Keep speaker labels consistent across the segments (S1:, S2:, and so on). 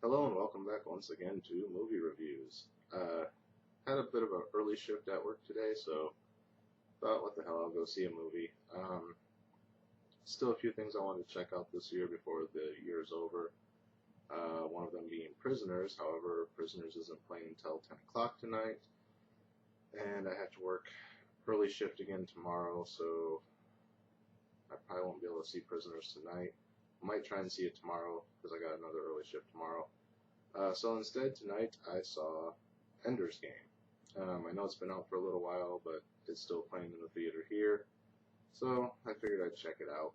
S1: Hello and welcome back once again to movie reviews. Had a bit of an early shift at work today, so thought, what the hell, I'll go see a movie. Still a few things I wanted to check out this year before the year's over. One of them being Prisoners. However, Prisoners isn't playing until 10 o'clock tonight, and I have to work early shift again tomorrow, so I probably won't be able to see Prisoners tonight. I might try and see it tomorrow because I got another early shift tomorrow. So instead, tonight I saw Ender's Game. I know it's been out for a little while, but it's still playing in the theater here, so I figured I'd check it out.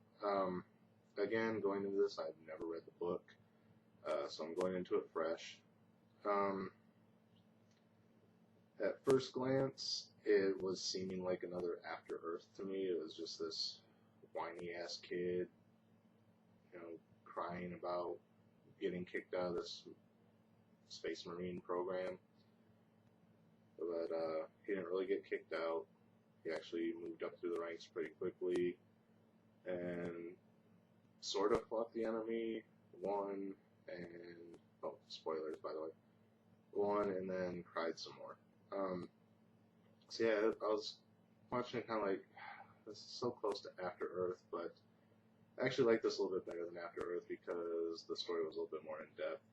S1: Again, going into this, I've never read the book, so I'm going into it fresh. At first glance, it was seeming like another After Earth to me. It was just this whiny-ass kid, crying about getting kicked out of this Space Marine program. But he didn't really get kicked out. He actually moved up through the ranks pretty quickly and sort of fought the enemy, won, and, oh, spoilers by the way, won and then cried some more. So yeah, I was watching it kind of like, this is so close to After Earth, but I actually like this a little bit better than After Earth because the story was a little bit more in-depth.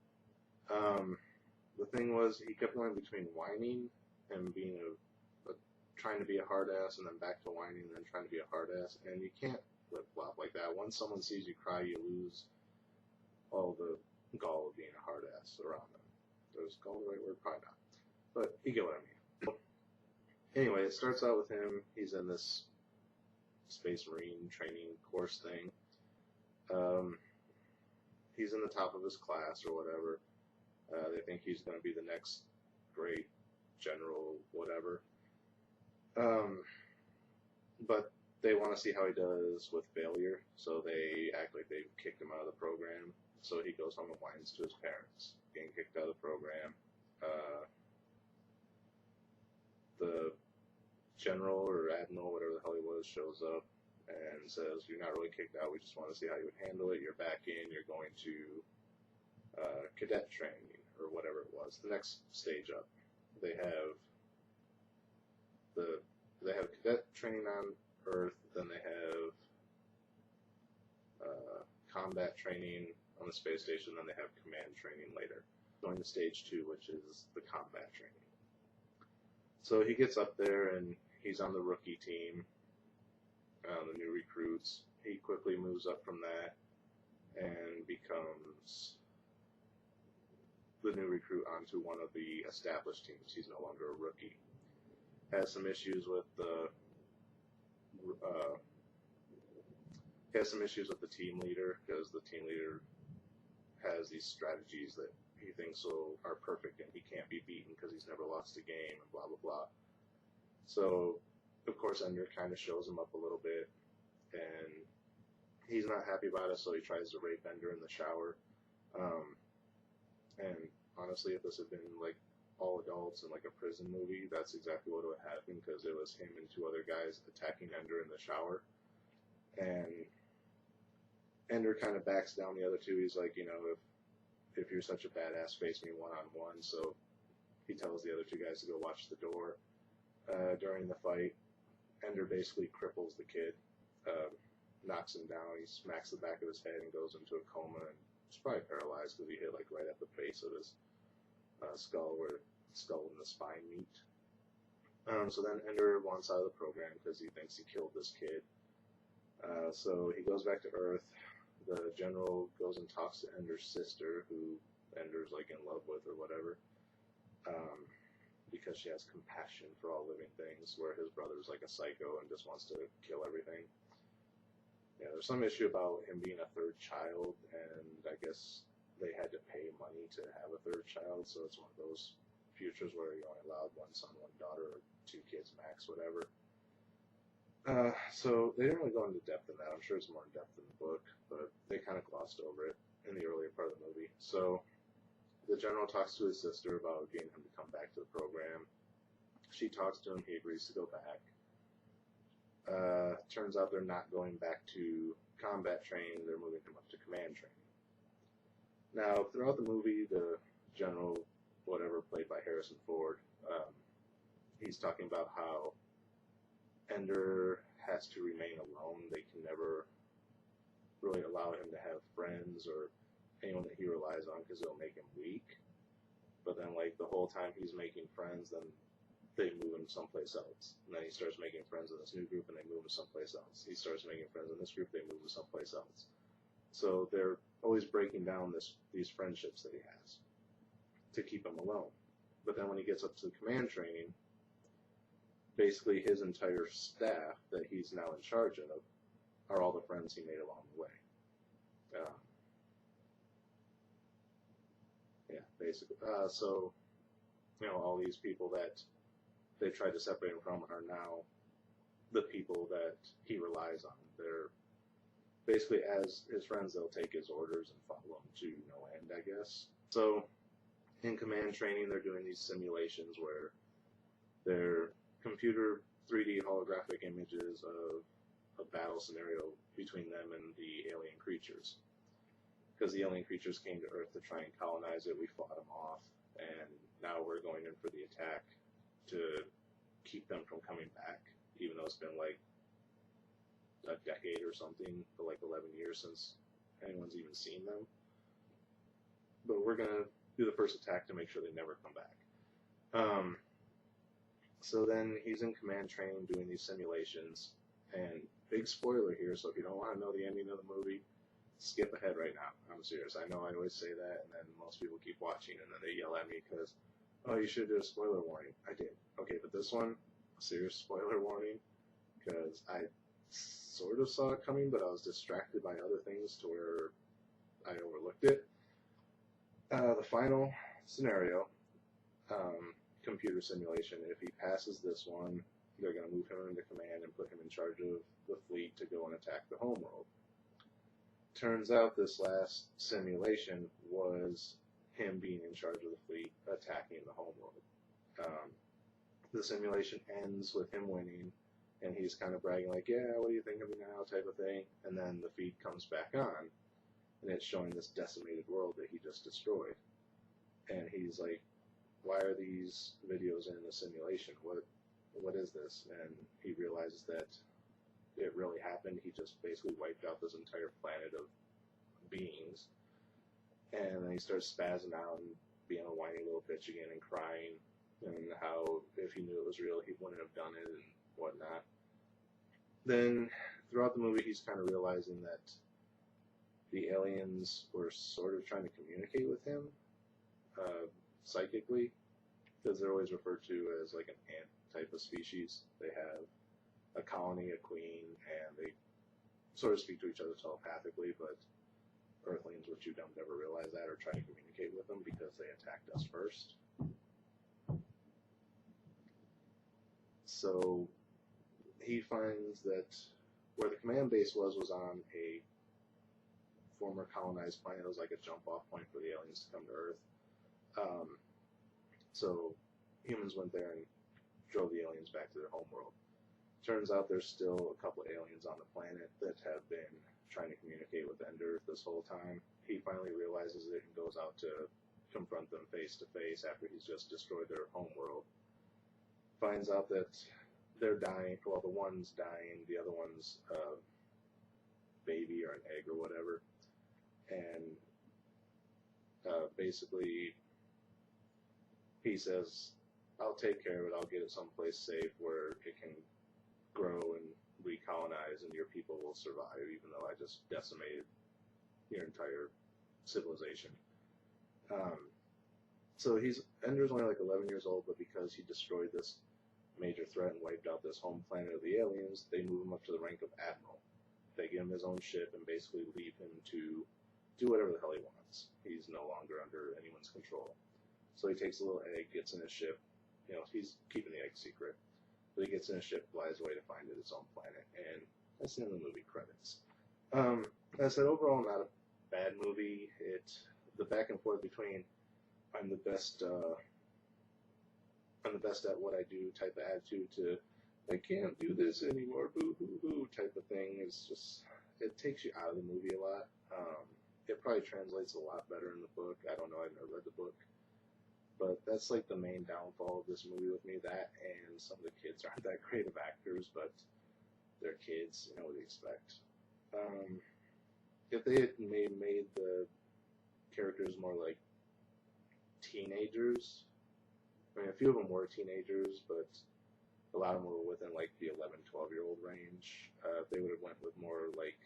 S1: The thing was, he kept going between whining and being trying to be a hard ass, and then back to whining, and then trying to be a hard ass, and you can't flip-flop like that. Once someone sees you cry, you lose all the gall of being a hard ass around them. Is gall the right word? Probably not. But you get what I mean. Anyway, it starts out with him. He's in this Space Marine training course thing. He's in the top of his class or whatever. They think he's going to be the next great general, whatever. But they want to see how he does with failure, so they act like they've kicked him out of the program. So he goes home and whines to his parents, getting kicked out of the program. The general or admiral, whatever the hell he was, shows up and says, "You're not really kicked out, we just want to see how you would handle it. You're back in, you're going to cadet training," or whatever it was, the next stage up. They have cadet training on Earth, then they have combat training on the space station, then they have command training later. Going to stage 2, which is the combat training. So he gets up there and he's on the rookie team, the new recruits. He quickly moves up from that and becomes the new recruit onto one of the established teams. He's no longer a rookie. Has some issues with the team leader, because the team leader has these strategies that he thinks are perfect and he can't be beaten because he's never lost a game and blah blah blah. So of course Ender kind of shows him up a little bit, and he's not happy about it, so he tries to rape Ender in the shower. And honestly, if this had been like all adults in like a prison movie, that's exactly what would happen, because it was him and 2 other guys attacking Ender in the shower. And Ender kind of backs down the other 2. He's like, if you're such a badass, face me one-on-one. So he tells the other 2 guys to go watch the door. During the fight, Ender basically cripples the kid, knocks him down. He smacks the back of his head and goes into a coma, and he's probably paralyzed because he hit like right at the base of his skull, where the skull and the spine meet. So then Ender wants out of the program because he thinks he killed this kid. So he goes back to Earth. The general goes and talks to Ender's sister, who Ender's like in love with or whatever, because she has compassion for all living things, where his brother's like a psycho and just wants to kill everything. Yeah, there's some issue about him being a 3rd child, and I guess they had to pay money to have a 3rd child, so it's one of those futures where you're only allowed 1 son, 1 daughter, or 2 kids max, whatever. So they didn't really go into depth in that. I'm sure it's more in depth in the book, but they kind of glossed over it in the earlier part of the movie. So the general talks to his sister about getting him to come back to the program. She talks to him. He agrees to go back. Turns out they're not going back to combat training. They're moving him up to command training. Now, throughout the movie, the general, whatever, played by Harrison Ford, he's talking about how Ender has to remain alone. They can never really allow him to have friends or anyone that he relies on because it'll make him weak. But then, like, the whole time he's making friends, then they move him someplace else. And then he starts making friends in this new group, and they move him someplace else. He starts making friends in this group, they move him someplace else. So they're always breaking down these friendships that he has to keep him alone. But then when he gets up to command training, basically his entire staff that he's now in charge of are all the friends he made along the way. Yeah, basically. So, all these people that they tried to separate him from are now the people that he relies on. They're basically, as his friends, they'll take his orders and follow him to no end, I guess. So, in command training, they're doing these simulations where they're computer 3D holographic images of a battle scenario between them and the alien creatures. Because the alien creatures came to Earth to try and colonize it, we fought them off, and now we're going in for the attack to keep them from coming back, even though it's been like a decade or something, for like 11 years since anyone's even seen them. But we're going to do the first attack to make sure they never come back. So then he's in command training doing these simulations, and big spoiler here, so if you don't want to know the ending of the movie, skip ahead right now. I'm serious. I know I always say that, and then most people keep watching, and then they yell at me because, oh, you should do a spoiler warning. I did. Okay, but this one, a serious spoiler warning, because I sort of saw it coming, but I was distracted by other things to where I overlooked it. The final scenario, computer simulation, if he passes this one, they're going to move him into command and put him in charge of the fleet to go and attack the homeworld. Turns out this last simulation was him being in charge of the fleet attacking the homeworld. The simulation ends with him winning, and he's kind of bragging like, yeah, what do you think of me now, type of thing. And then the feed comes back on, and it's showing this decimated world that he just destroyed. And he's like, why are these videos in the simulation? What is this? And he realizes that it really happened. He just basically wiped out this entire planet of beings. And then he starts spazzing out and being a whiny little bitch again and crying, and how if he knew it was real, he wouldn't have done it and whatnot. Then throughout the movie, he's kind of realizing that the aliens were sort of trying to communicate with him psychically, because they're always referred to as like an ant type of species. They have a colony, a queen, and they sort of speak to each other telepathically, but Earthlings, which you don't ever realize that, or try to communicate with them because they attacked us first. So he finds that where the command base was on a former colonized planet. It was like a jump-off point for the aliens to come to Earth. So humans went there and drove the aliens back to their homeworld. Turns out there's still a couple of aliens on the planet that have been trying to communicate with Ender this whole time. He finally realizes it and goes out to confront them face to face after he's just destroyed their homeworld. Finds out that they're dying. Well, the one's dying, the other one's a baby or an egg or whatever. And basically, he says, I'll take care of it. I'll get it someplace safe where it can grow and recolonize and your people will survive, even though I just decimated your entire civilization. So Ender's only like 11 years old, but because he destroyed this major threat and wiped out this home planet of the aliens, they move him up to the rank of admiral. They give him his own ship and basically leave him to do whatever the hell he wants. He's no longer under anyone's control. So he takes a little egg, gets in his ship. You know, he's keeping the egg secret. But he gets in his ship, flies away to find it its own planet, and that's the end of the movie credits. As I said, overall, not a bad movie. The back and forth between I'm the best at what I do type of attitude to I can't do this anymore, boo hoo hoo type of thing is just, it takes you out of the movie a lot. it probably translates a lot better in the book. I don't know, I've never read the book. But that's like the main downfall of this movie with me. That and some of the kids aren't that great of actors, but they're kids, you know what do you expect. If they had made the characters more like teenagers, I mean, a few of them were teenagers, but a lot of them were within like the 11, 12-year-old range. If they would have went with more like,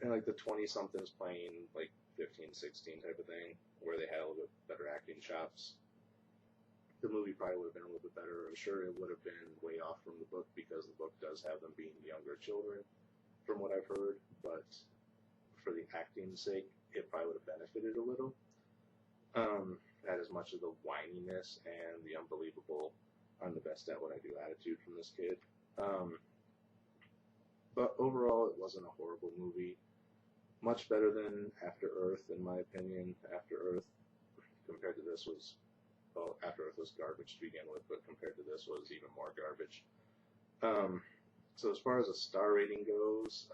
S1: you know, like the 20-somethings playing like 15, 16 type of thing, where they had a little bit better acting chops, the movie probably would have been a little bit better. I'm sure it would have been way off from the book because the book does have them being younger children, from what I've heard, but for the acting's sake, it probably would have benefited a little. Not as much of the whininess and the unbelievable, I'm the best at what I do attitude from this kid. But overall, it wasn't a horrible movie. Much better than After Earth, in my opinion. After Earth, compared to this, was, well, After Earth was garbage to begin with, but compared to this was even more garbage. So as far as a star rating goes,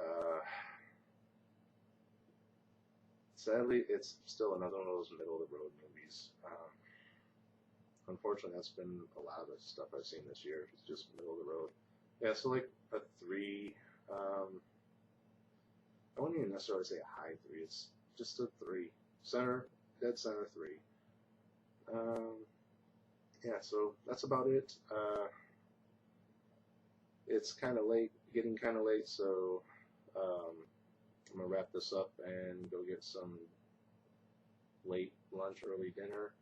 S1: sadly, it's still another one of those middle-of-the-road movies. Unfortunately, that's been a lot of the stuff I've seen this year. It's just middle-of-the-road. Yeah, so like a 3. I wouldn't even necessarily say a high 3. It's just a 3. Dead center 3. Yeah, so that's about it. It's kind of late, getting kind of late, so I'm going to wrap this up and go get some late lunch, early dinner,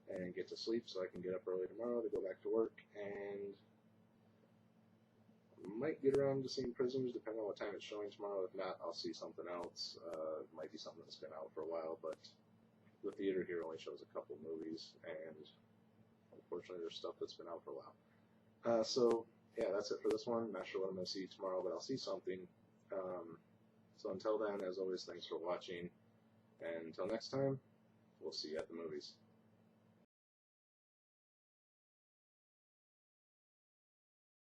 S1: and get to sleep so I can get up early tomorrow to go back to work, and might get around to seeing Prisoners depending on what time it's showing tomorrow. If not, I'll see something else. It might be something that's been out for a while, but the theater here only shows a couple movies, and unfortunately there's stuff that's been out for a while. So yeah, that's it for this one. Not sure what I'm going to see tomorrow, but I'll see something. So until then, as always, thanks for watching, and until next time, we'll see you at the movies.